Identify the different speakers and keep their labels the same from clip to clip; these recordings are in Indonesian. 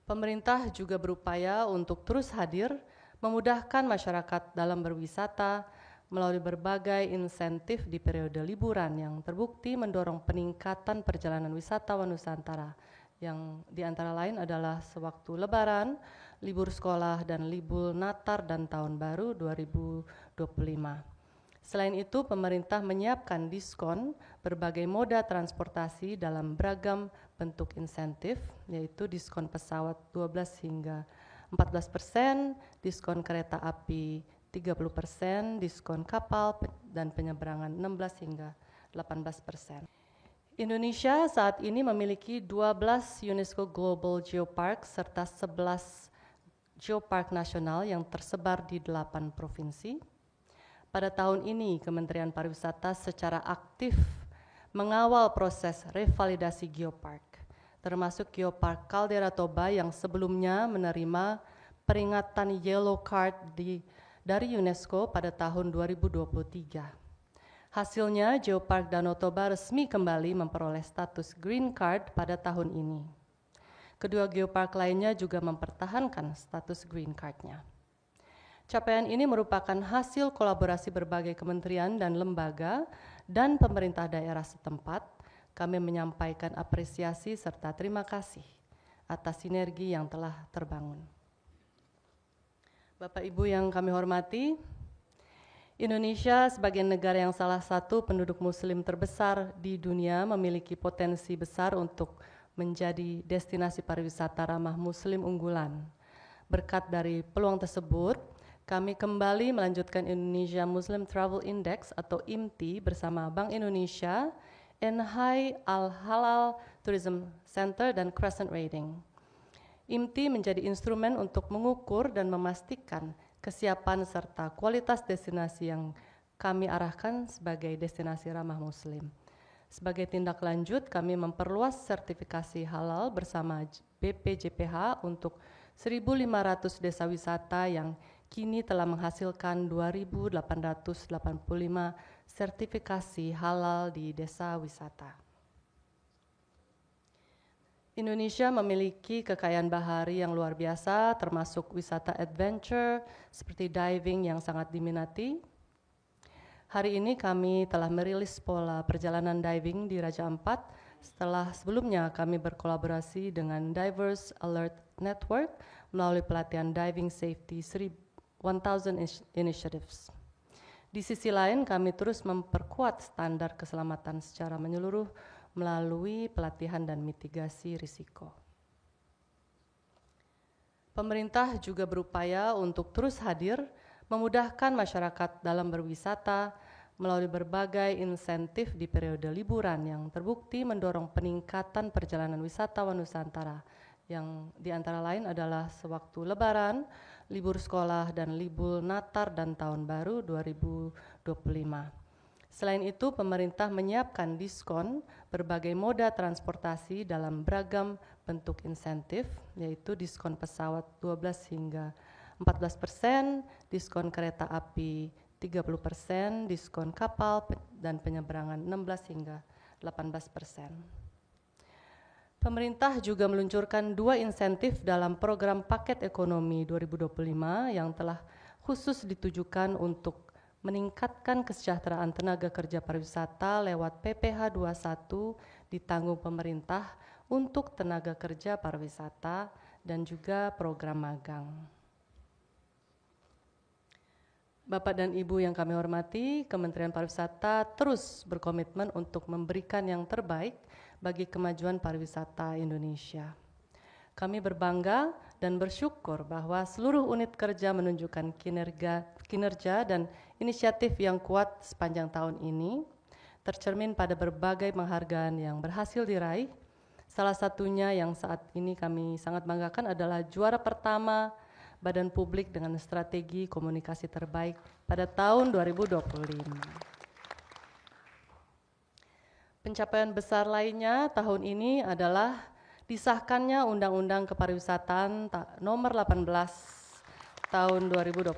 Speaker 1: Pemerintah juga berupaya untuk terus hadir, memudahkan masyarakat dalam berwisata melalui berbagai insentif di periode liburan yang terbukti mendorong peningkatan perjalanan wisatawan Nusantara, yang diantara lain adalah sewaktu Lebaran, libur sekolah, dan libur Natal dan Tahun Baru 2025. Selain itu, pemerintah menyiapkan diskon berbagai moda transportasi dalam beragam bentuk insentif, yaitu diskon pesawat 12 hingga 14%, diskon kereta api 30%, diskon kapal dan penyeberangan 16 hingga 18%. Indonesia saat ini memiliki 12 UNESCO Global Geopark serta 11 geopark nasional yang tersebar di 8 provinsi. Pada tahun ini, Kementerian Pariwisata secara aktif mengawal proses revalidasi geopark, termasuk Geopark Caldera Toba yang sebelumnya menerima peringatan Yellow Card dari UNESCO pada tahun 2023. Hasilnya, Geopark Danau Toba resmi kembali memperoleh status Green Card pada tahun ini. Kedua geopark lainnya juga mempertahankan status Green Card-nya. Capaian ini merupakan hasil kolaborasi berbagai kementerian dan lembaga dan pemerintah daerah setempat. Kami menyampaikan apresiasi serta terima kasih atas sinergi yang telah terbangun. Bapak Ibu yang kami hormati, Indonesia sebagai negara yang salah satu penduduk muslim terbesar di dunia memiliki potensi besar untuk menjadi destinasi pariwisata ramah muslim unggulan. Berkat dari peluang tersebut, kami kembali melanjutkan Indonesia Muslim Travel Index atau IMTI bersama Bank Indonesia, NHI, Al-Halal Tourism Center, dan Crescent Rating. IMTI menjadi instrumen untuk mengukur dan memastikan kesiapan serta kualitas destinasi yang kami arahkan sebagai destinasi ramah muslim. Sebagai tindak lanjut, kami memperluas sertifikasi halal bersama BPJPH untuk 1.500 desa wisata yang kini telah menghasilkan 2.885 sertifikasi halal di desa wisata. Indonesia memiliki kekayaan bahari yang luar biasa, termasuk wisata adventure seperti diving yang sangat diminati. Hari ini kami telah merilis pola perjalanan diving di Raja Ampat setelah sebelumnya kami berkolaborasi dengan Divers Alert Network melalui pelatihan Diving Safety 1000 Initiatives. Di sisi lain, kami terus memperkuat standar keselamatan secara menyeluruh melalui pelatihan dan mitigasi risiko. Pemerintah juga berupaya untuk terus hadir, memudahkan masyarakat dalam berwisata melalui berbagai insentif di periode liburan yang terbukti mendorong peningkatan perjalanan wisatawan Nusantara, yang diantara lain adalah sewaktu Lebaran, libur sekolah, dan libur Natal dan Tahun Baru 2025. Selain itu, pemerintah menyiapkan diskon berbagai moda transportasi dalam beragam bentuk insentif, yaitu diskon pesawat 12 hingga 14%, diskon kereta api 30%, diskon kapal dan penyeberangan 16 hingga 18%. Pemerintah juga meluncurkan 2 insentif dalam program paket ekonomi 2025 yang telah khusus ditujukan untuk meningkatkan kesejahteraan tenaga kerja pariwisata lewat PPh 21 ditanggung pemerintah untuk tenaga kerja pariwisata dan juga program magang. Bapak dan Ibu yang kami hormati, Kementerian Pariwisata terus berkomitmen untuk memberikan yang terbaik bagi kemajuan pariwisata Indonesia. Kami berbangga dan bersyukur bahwa seluruh unit kerja menunjukkan kinerja dan inisiatif yang kuat sepanjang tahun ini, tercermin pada berbagai penghargaan yang berhasil diraih. Salah satunya yang saat ini kami sangat banggakan adalah juara pertama Badan Publik dengan strategi komunikasi terbaik pada tahun 2025. Pencapaian besar lainnya tahun ini adalah disahkannya Undang-Undang Kepariwisataan Nomor 18 tahun 2025.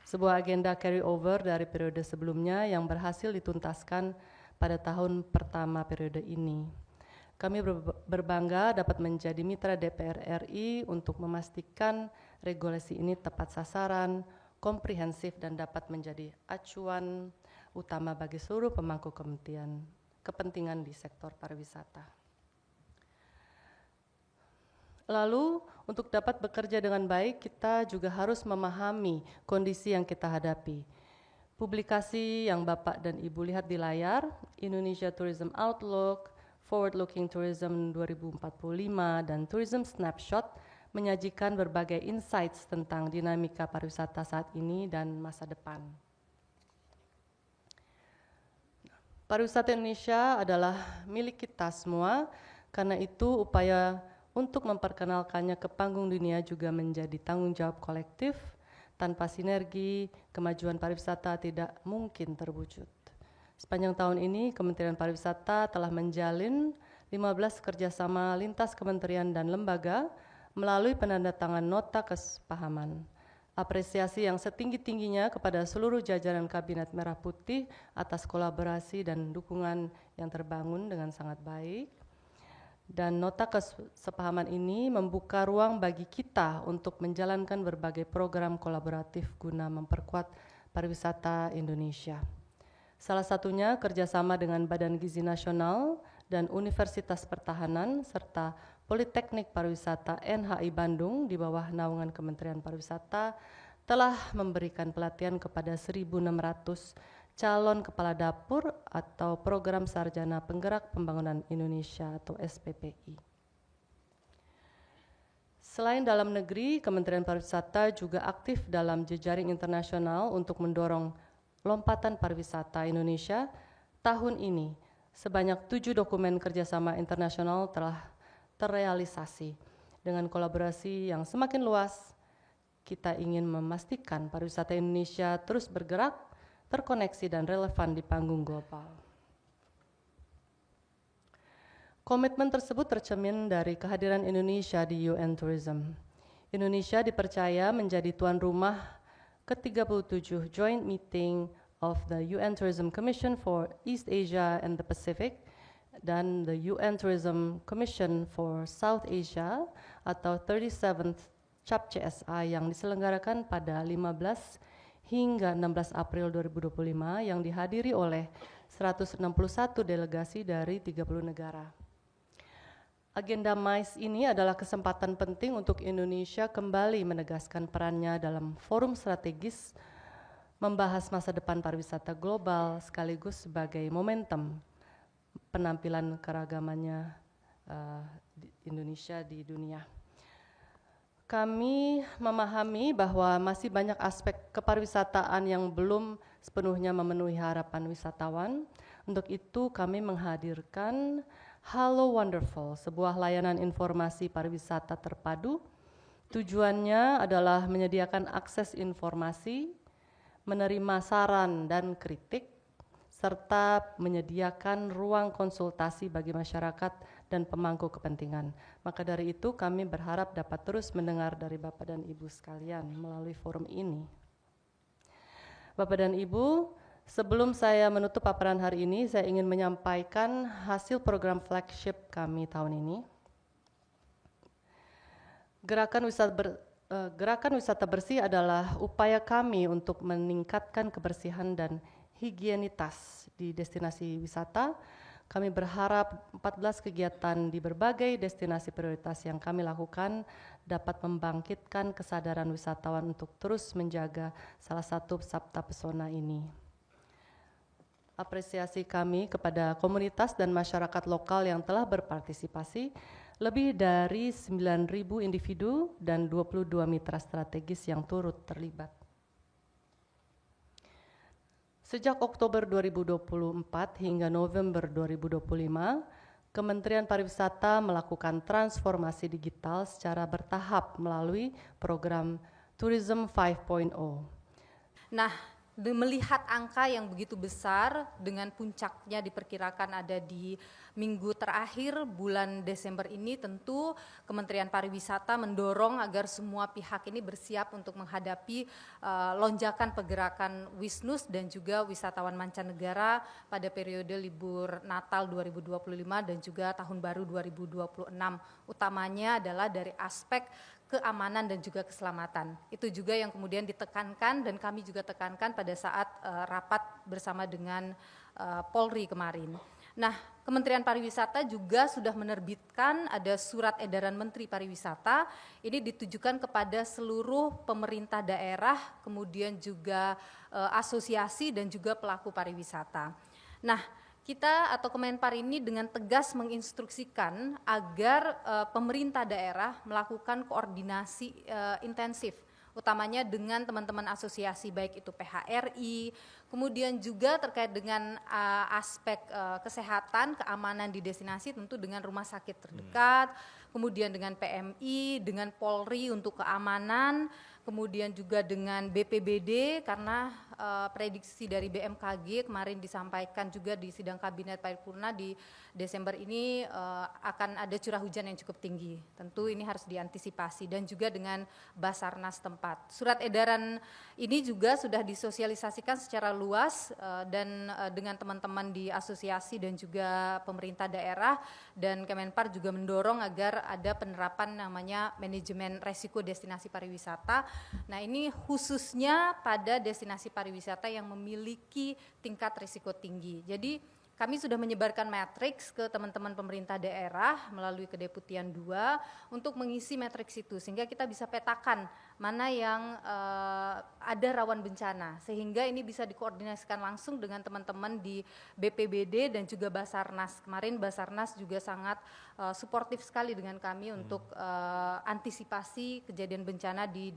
Speaker 1: Sebuah agenda carryover dari periode sebelumnya yang berhasil dituntaskan pada tahun pertama periode ini. Kami berbangga dapat menjadi mitra DPR RI untuk memastikan regulasi ini tepat sasaran, komprehensif, dan dapat menjadi acuan utama bagi seluruh pemangku kepentingan di sektor pariwisata. Lalu, untuk dapat bekerja dengan baik, kita juga harus memahami kondisi yang kita hadapi. Publikasi yang Bapak dan Ibu lihat di layar, Indonesia Tourism Outlook, Forward Looking Tourism 2045, dan Tourism Snapshot menyajikan berbagai insights tentang dinamika pariwisata saat ini dan masa depan. Pariwisata Indonesia adalah milik kita semua, karena itu upaya untuk memperkenalkannya ke panggung dunia juga menjadi tanggung jawab kolektif. Tanpa sinergi, kemajuan pariwisata tidak mungkin terwujud. Sepanjang tahun ini, Kementerian Pariwisata telah menjalin 15 kerjasama lintas kementerian dan lembaga melalui penandatangan nota kesepahaman. Apresiasi yang setinggi-tingginya kepada seluruh jajaran Kabinet Merah Putih atas kolaborasi dan dukungan yang terbangun dengan sangat baik. Dan nota kesepahaman ini membuka ruang bagi kita untuk menjalankan berbagai program kolaboratif guna memperkuat pariwisata Indonesia. Salah satunya kerjasama dengan Badan Gizi Nasional dan Universitas Pertahanan serta Politeknik Pariwisata NHI Bandung di bawah naungan Kementerian Pariwisata telah memberikan pelatihan kepada 1.600 calon kepala dapur atau program sarjana penggerak pembangunan Indonesia atau SPPI. Selain dalam negeri, Kementerian Pariwisata juga aktif dalam jejaring internasional untuk mendorong lompatan pariwisata Indonesia. Tahun ini, sebanyak 7 dokumen kerjasama internasional telah terrealisasi. Dengan kolaborasi yang semakin luas, kita ingin memastikan pariwisata Indonesia terus bergerak, terkoneksi, dan relevan di panggung global. Komitmen tersebut tercermin dari kehadiran Indonesia di UN Tourism. Indonesia dipercaya menjadi tuan rumah ke-37 Joint Meeting of the UN Tourism Commission for East Asia and the Pacific dan the UN Tourism Commission for South Asia atau 37th CHAP CSI yang diselenggarakan pada 15 hingga 16 April 2025 yang dihadiri oleh 161 delegasi dari 30 negara. Agenda MICE ini adalah kesempatan penting untuk Indonesia kembali menegaskan perannya dalam forum strategis membahas masa depan pariwisata global sekaligus sebagai momentum penampilan keragamannya Indonesia di dunia. Kami memahami bahwa masih banyak aspek kepariwisataan yang belum sepenuhnya memenuhi harapan wisatawan. Untuk itu kami menghadirkan Halo Wonderful, sebuah layanan informasi pariwisata terpadu. Tujuannya adalah menyediakan akses informasi, menerima saran dan kritik, serta menyediakan ruang konsultasi bagi masyarakat dan pemangku kepentingan. Maka dari itu kami berharap dapat terus mendengar dari Bapak dan Ibu sekalian melalui forum ini. Bapak dan Ibu, sebelum saya menutup paparan hari ini, saya ingin menyampaikan hasil program flagship kami tahun ini. Gerakan wisata bersih adalah upaya kami untuk meningkatkan kebersihan dan higienitas di destinasi wisata. Kami berharap 14 kegiatan di berbagai destinasi prioritas yang kami lakukan dapat membangkitkan kesadaran wisatawan untuk terus menjaga salah satu sabta pesona ini. Apresiasi kami kepada komunitas dan masyarakat lokal yang telah berpartisipasi, lebih dari 9.000 individu dan 22 mitra strategis yang turut terlibat. Sejak Oktober 2024 hingga November 2025, Kementerian Pariwisata melakukan transformasi digital secara bertahap melalui program Tourism 5.0.
Speaker 2: Nah, melihat angka yang begitu besar dengan puncaknya diperkirakan ada di minggu terakhir bulan Desember ini, tentu Kementerian Pariwisata mendorong agar semua pihak ini bersiap untuk menghadapi lonjakan pergerakan wisnus dan juga wisatawan mancanegara pada periode libur Natal 2025 dan juga Tahun Baru 2026. Utamanya adalah dari aspek keamanan dan juga keselamatan. Itu juga yang kemudian ditekankan dan kami juga tekankan pada saat rapat bersama dengan Polri kemarin. Nah, Kementerian Pariwisata juga sudah menerbitkan ada surat edaran Menteri Pariwisata, ini ditujukan kepada seluruh pemerintah daerah, kemudian juga asosiasi dan juga pelaku pariwisata. Nah, kita atau Kemenpar ini dengan tegas menginstruksikan agar pemerintah daerah melakukan koordinasi intensif, utamanya dengan teman-teman asosiasi baik itu PHRI, kemudian juga terkait dengan aspek kesehatan, keamanan di destinasi tentu dengan rumah sakit terdekat, kemudian dengan PMI, dengan Polri untuk keamanan, kemudian juga dengan BPBD karena prediksi dari BMKG kemarin disampaikan juga di sidang kabinet paripurna di Desember ini akan ada curah hujan yang cukup tinggi. Tentu ini harus diantisipasi dan juga dengan Basarnas tempat. Surat edaran ini juga sudah disosialisasikan secara luas dan dengan teman-teman di asosiasi dan juga pemerintah daerah, dan Kemenpar juga mendorong agar ada penerapan namanya manajemen resiko destinasi pariwisata. Nah, ini khususnya pada destinasi pariwisata yang memiliki tingkat risiko tinggi. Jadi kami sudah menyebarkan matriks ke teman-teman pemerintah daerah melalui Kedeputian 2 untuk mengisi matriks itu sehingga kita bisa petakan mana yang ada rawan bencana, sehingga ini bisa dikoordinasikan langsung dengan teman-teman di BPBD dan juga Basarnas. Kemarin Basarnas juga sangat suportif sekali dengan kami untuk antisipasi kejadian bencana di